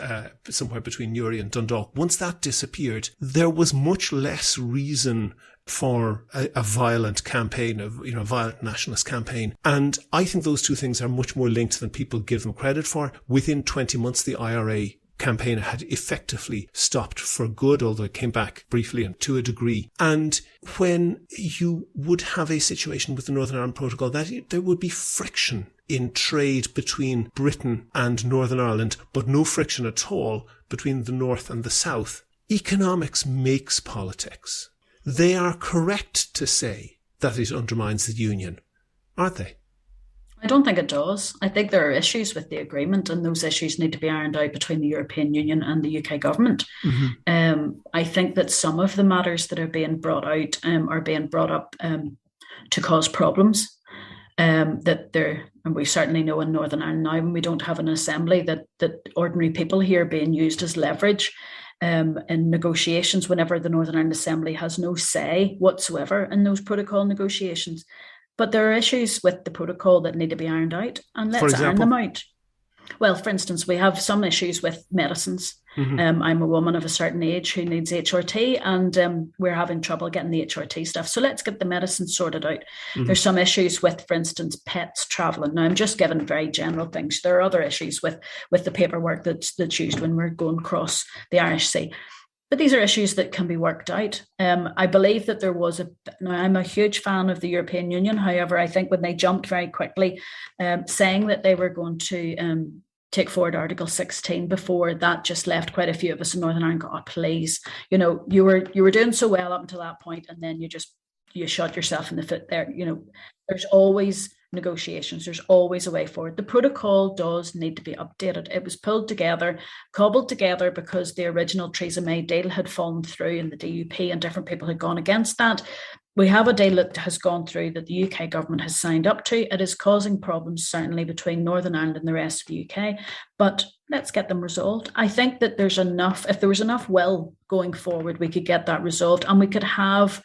somewhere between Newry and Dundalk. Once that disappeared, there was much less reason for a violent campaign, a violent nationalist campaign. And I think those two things are much more linked than people give them credit for. Within 20 months, the IRA campaign had effectively stopped for good, although it came back briefly and to a degree. And when you would have a situation with the Northern Ireland Protocol, that there would be friction in trade between Britain and Northern Ireland, but no friction at all between the North and the South. Economics makes politics. They are correct to say that it undermines the union, aren't they? I don't think it does. I think there are issues with the agreement, and those issues need to be ironed out between the European Union and the UK government. Mm-hmm. I think that some of the matters that are being brought out are being brought up to cause problems. And we certainly know in Northern Ireland now, when we don't have an assembly, that ordinary people here are being used as leverage in negotiations whenever the Northern Ireland Assembly has no say whatsoever in those protocol negotiations. But there are issues with the protocol that need to be ironed out, and let's iron them out. Well, for instance, we have some issues with medicines. Mm-hmm. I'm a woman of a certain age who needs HRT, and we're having trouble getting the HRT stuff. So let's get the medicines sorted out. Mm-hmm. There's some issues with, for instance, pets travelling. Now, I'm just giving very general things. There are other issues with the paperwork that's used when we're going across the Irish Sea. But these are issues that can be worked out. I believe that there was now I'm a huge fan of the European Union. However, I think when they jumped very quickly, saying that they were going to take forward Article 16 before, that just left quite a few of us in Northern Ireland go, oh, please, you were doing so well up until that point, and then you shot yourself in the foot there. There's always negotiations. There's always a way forward. The protocol does need to be updated. It was pulled together, cobbled together because the original Theresa May deal had fallen through and the DUP and different people had gone against that. We have a deal that has gone through that the UK government has signed up to. It is causing problems, certainly, between Northern Ireland and the rest of the UK, but let's get them resolved. I think that if there was enough will going forward, we could get that resolved, and we could have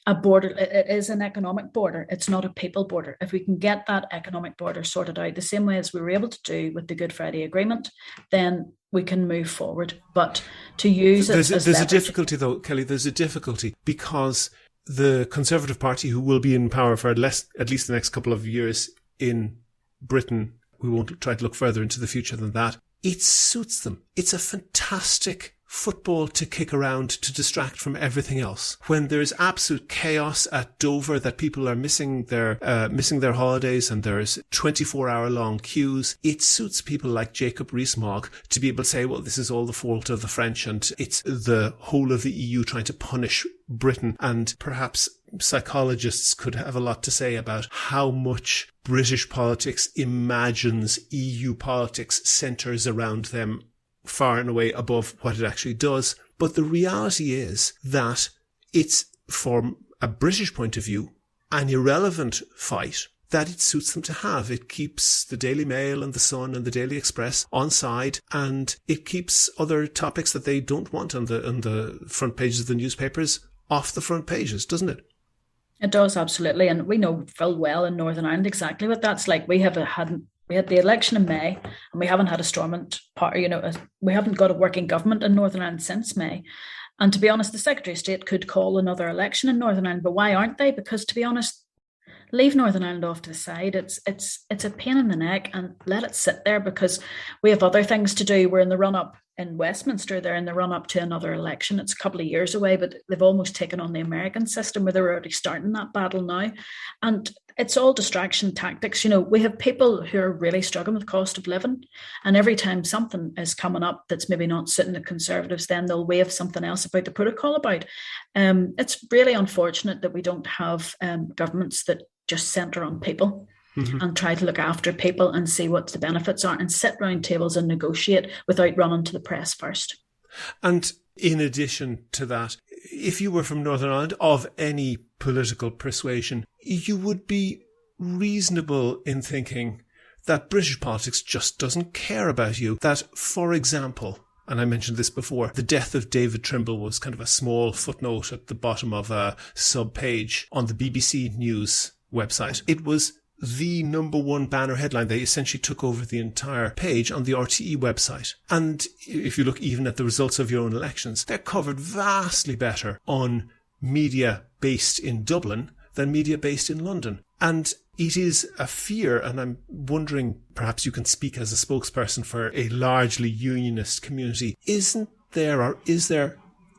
a border. It is an economic border. It's not a people border. If we can get that economic border sorted out the same way as we were able to do with the Good Friday Agreement, then we can move forward. But to use it there's a difficulty, though, Kelly. There's a difficulty because the Conservative Party, who will be in power for at least the next couple of years in Britain, we won't try to look further into the future than that, it suits them. It's a fantastic football to kick around to distract from everything else. When there's absolute chaos at Dover, that people are missing their holidays, and there's 24-hour long queues, it suits people like Jacob Rees-Mogg to be able to say, well, this is all the fault of the French, and it's the whole of the EU trying to punish Britain. And perhaps psychologists could have a lot to say about how much British politics imagines EU politics centres around them far and away above what it actually does. But the reality is that it's, from a British point of view, an irrelevant fight that it suits them to have. It keeps the Daily Mail and the Sun and the Daily Express on side, and it keeps other topics that they don't want on the front pages of the newspapers off the front pages, doesn't it? It does, absolutely. And we know full well in Northern Ireland exactly what that's like. We had the election in May, and we haven't had a Stormont party. We haven't got a working government in Northern Ireland since May. And to be honest, the Secretary of State could call another election in Northern Ireland, but why aren't they? Because, to be honest, leave Northern Ireland off to the side. It's a pain in the neck, and let it sit there, because we have other things to do. We're in the run-up in Westminster there in the run up to another election. It's a couple of years away, but they've almost taken on the American system where they're already starting that battle now. And it's all distraction tactics. We have people who are really struggling with cost of living. And every time something is coming up that's maybe not suiting the Conservatives, then they'll wave something else about the protocol about. It's really unfortunate that we don't have governments that just centre on people. Mm-hmm. And try to look after people and see what the benefits are and sit round tables and negotiate without running to the press first. And in addition to that, if you were from Northern Ireland of any political persuasion, you would be reasonable in thinking that British politics just doesn't care about you. That, for example, and I mentioned this before, the death of David Trimble was kind of a small footnote at the bottom of a sub-page on the BBC News website. It was the number one banner headline. They essentially took over the entire page on the RTE website. And if you look even at the results of your own elections, they're covered vastly better on media based in Dublin than media based in London. And it is a fear, and I'm wondering, perhaps you can speak as a spokesperson for a largely unionist community. Is there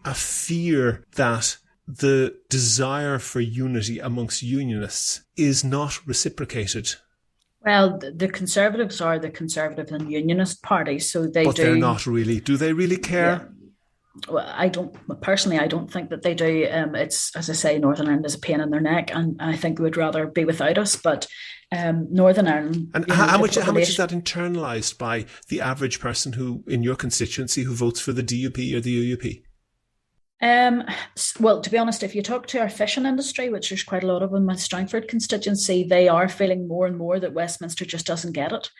a fear that the desire for unity amongst unionists is not reciprocated? Well, the Conservatives are the Conservative and Unionist party, so But they're not really. Do they really care? Yeah. Well, I don't think that they do. It's, as I say, Northern Ireland is a pain in their neck, and I think they would rather be without us. But Northern Ireland... And how much is that internalised by the average person who, in your constituency, who votes for the DUP or the UUP? Well, to be honest, if you talk to our fishing industry, which there's quite a lot of in my Strangford constituency, they are feeling more and more that Westminster just doesn't get it.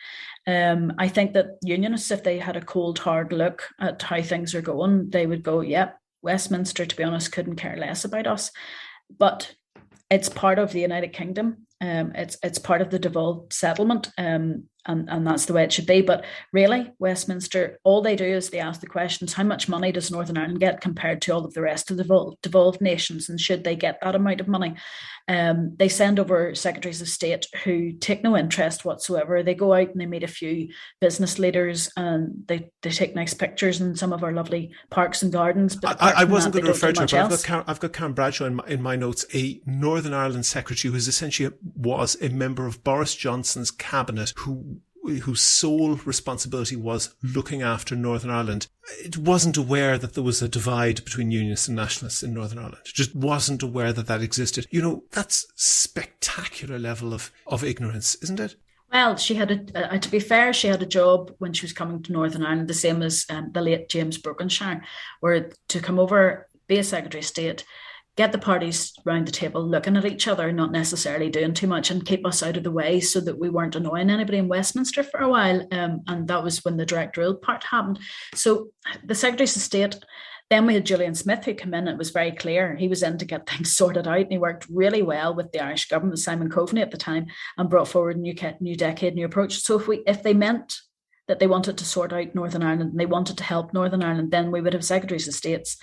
I think that unionists, if they had a cold, hard look at how things are going, they would go, yep, Westminster, to be honest, couldn't care less about us. But it's part of the United Kingdom. It's part of the devolved settlement. And that's the way it should be. But really, Westminster, all they do is they ask the questions, how much money does Northern Ireland get compared to all of the rest of the devolved nations? And should they get that amount of money? They send over secretaries of state who take no interest whatsoever. They go out and they meet a few business leaders and they take nice pictures in some of our lovely parks and gardens. But I wasn't going to refer to it, but I've got Karen Bradshaw in my notes, a Northern Ireland secretary who essentially was a member of Boris Johnson's cabinet, whose sole responsibility was looking after Northern Ireland. It wasn't aware that there was a divide between unionists and nationalists in Northern Ireland. It just wasn't aware that existed. That's spectacular level of ignorance, isn't it? Well, she had to be fair, she had a job when she was coming to Northern Ireland, the same as the late James Brokenshire, where to come over, be a Secretary of State, get the parties round the table looking at each other, not necessarily doing too much, and keep us out of the way so that we weren't annoying anybody in Westminster for a while. And that was when the direct rule part happened. So the Secretaries of State, then we had Julian Smith who came in. It was very clear he was in to get things sorted out, and he worked really well with the Irish government, with Simon Coveney at the time, and brought forward new decade, new approach. So if they meant that they wanted to sort out Northern Ireland and they wanted to help Northern Ireland, then we would have Secretaries of States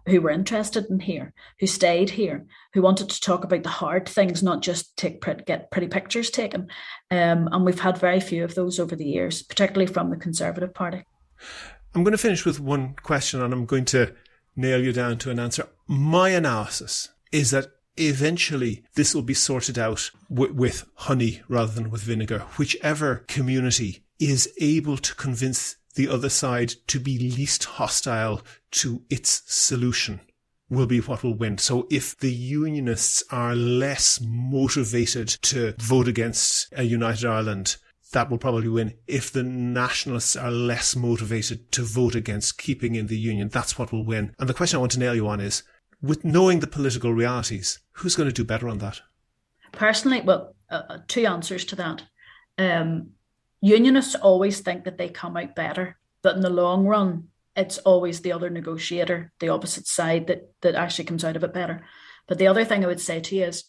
who were interested in here, who stayed here, who wanted to talk about the hard things, not just get pretty pictures taken. And we've had very few of those over the years, particularly from the Conservative Party. I'm going to finish with one question, and I'm going to nail you down to an answer. My analysis is that eventually this will be sorted out with honey rather than with vinegar. Whichever community is able to convince the other side to be least hostile to its solution will be what will win. So if the unionists are less motivated to vote against a united Ireland, that will probably win. If the nationalists are less motivated to vote against keeping in the union, that's what will win. And the question I want to nail you on is, with knowing the political realities, who's going to do better on that? Personally, well, two answers to that. Unionists always think that they come out better, but in the long run, it's always the other negotiator, the opposite side, that actually comes out of it better. But the other thing I would say to you is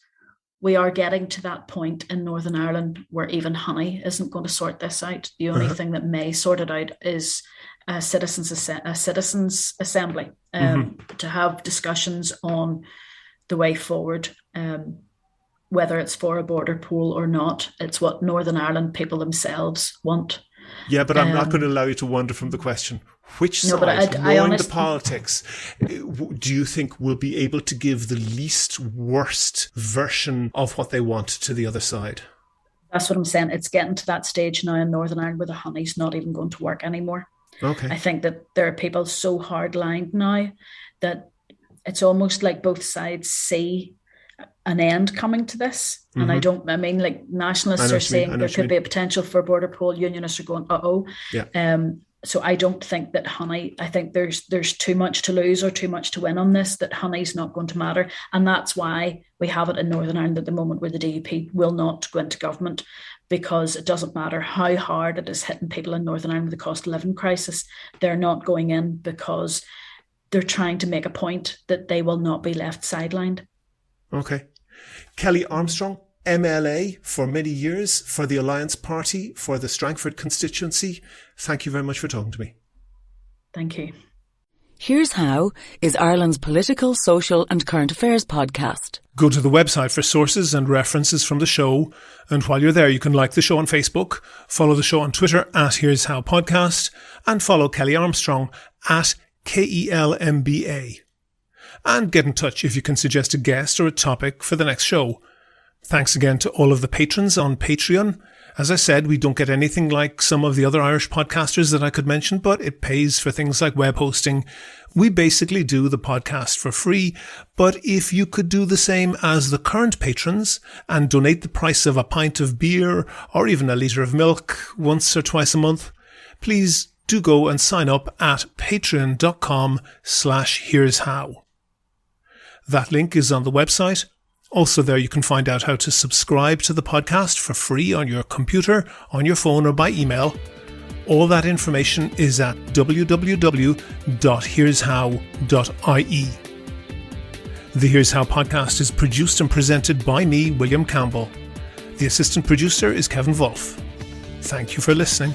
we are getting to that point in Northern Ireland where even honey isn't going to sort this out. The only thing that may sort it out is a citizens' assembly to have discussions on the way forward. Whether it's for a border pool or not, it's what Northern Ireland people themselves want. Yeah, but I'm not going to allow you to wander from the question. Which side, knowing the politics, do you think will be able to give the least worst version of what they want to the other side? That's what I'm saying. It's getting to that stage now in Northern Ireland where the honey's not even going to work anymore. Okay. I think that there are people so hard-lined now that it's almost like both sides see an end coming to this. And like nationalists are saying there could be a potential for a border poll. Unionists are going, Yeah. So I don't think that honey, I think there's too much to lose or too much to win on this, that honey's not going to matter. And that's why we have it in Northern Ireland at the moment where the DUP will not go into government, because it doesn't matter how hard it is hitting people in Northern Ireland with the cost of living crisis. They're not going in because they're trying to make a point that they will not be left sidelined. Okay. Kelly Armstrong, MLA for many years, for the Alliance Party, for the Strangford constituency. Thank you very much for talking to me. Thank you. Here's How is Ireland's political, social and current affairs podcast. Go to the website for sources and references from the show. And while you're there, you can like the show on Facebook, follow the show on Twitter at Here's How Podcast, and follow Kelly Armstrong at KELMBA. And get in touch if you can suggest a guest or a topic for the next show. Thanks again to all of the patrons on Patreon. As I said, we don't get anything like some of the other Irish podcasters that I could mention, but it pays for things like web hosting. We basically do the podcast for free, but if you could do the same as the current patrons and donate the price of a pint of beer or even a litre of milk once or twice a month, please do go and sign up at patreon.com/here'show. That link is on the website. Also there you can find out how to subscribe to the podcast for free on your computer, on your phone or by email. All that information is at www.here'show.ie. The Here's How podcast is produced and presented by me, William Campbell. The assistant producer is Kevin Wolf. Thank you for listening.